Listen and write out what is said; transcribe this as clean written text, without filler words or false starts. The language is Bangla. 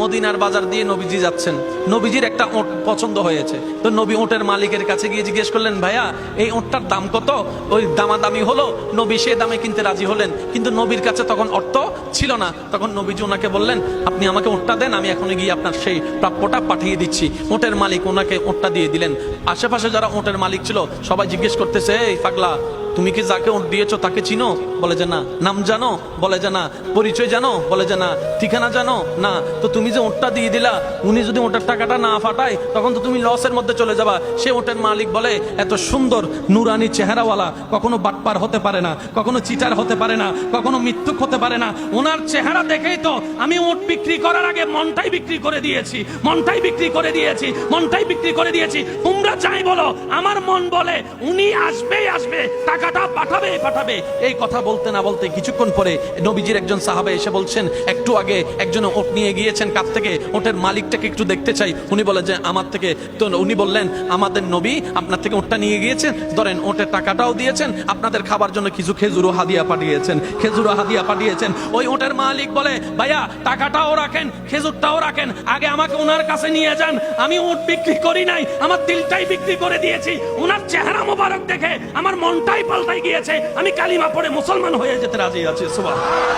মদিনার বাজার দিয়ে নবীজি যাচ্ছেন, নবীজির একটা ওট পছন্দ হয়েছে। তো নবী ওটের মালিকের কাছে গিয়ে জিজ্ঞেস করলেন, ভাইয়া এই ওটটার দাম কত? ওই দামাদামি হলো, নবী সে দামে কিনতে রাজি হলেন, কিন্তু নবীর কাছে তখন অর্থ ছিল না। তখন নবীজি ওনাকে বললেন, আপনি আমাকে ওটটা দেন, আমি এখন গিয়ে আপনার সেই প্রাপ্যটা পাঠিয়ে দিচ্ছি। ওটের মালিক ওনাকে ওটটা দিয়ে দিলেন। আশেপাশে যারা ওটের মালিক ছিল সবাই জিজ্ঞেস করতেছে, এই পাগলা, তুমি কি যাকে ওট দিয়েছো তাকে চিনো? বলে যে না। নাম জানো? বলে যে না। পরিচয় জানো? বলে যে না। ঠিকানা জানো? না। তো তুমি যে ওটটা দিয়ে দিলা, উনি যদি ওটার টাকাটা না ফাটায় তখন তো তুমি লসের মধ্যে চলে যাবা। সে ওটের মালিক বলে, এত সুন্দর নুরানি চেহারাওয়ালা কখনো বাটপার হতে পারে না, কখনো চিটার হতে পারে না, কখনো মৃত্যুক হতে পারে না। ওনার চেহারা দেখেই তো আমি ওট বিক্রি করার আগে মনটাই বিক্রি করে দিয়েছি, মনটাই বিক্রি করে দিয়েছি, মনটাই বিক্রি করে দিয়েছি। তোমরা যাই বলো, আমার মন বলে উনি আসবেই আসবে, টাকাটা পাঠাবে পাঠাবে। এই কথা বলতে না বলতে কিছুক্ষণ পরে নবীজির একজন সাহাবা এসে বলছেন, একটু আগে একজন ওট নিয়ে গিয়েছেন কাছ থেকে, ওটের মালিকটাকে একটু দেখতে চাই। উনি বলে যে আমার থেকে। তো উনি বললেন, আমাদের নবী আপনার থেকে ওটটা নিয়ে গিয়েছেন, ধরেন ওটের টাকাটাও দিয়েছেন, আপনাদের খাবার জন্য কিছু খেজুরও হাদিয়া পাঠিয়েছেন, খেজুরও হাদিয়া পাঠিয়েছেন। ওই ওটের মালিক বলে, ভাইয়া টাকাটাও রাখেন, খেজুরটাও রাখেন, আগে আমাকে ওনার কাছে নিয়ে যান। আমি ওট বিক্রি করি নাই, আমার দিলটাই বিক্রি করে দিয়েছি। ওনার চেহারা মোবারক দেখে আমার মনটাই পাল্টাই গিয়েছে, আমি কালিমা পড়ে মুসলমান হয়ে যেতে রাজি আছি। সুবহানাল্লাহ।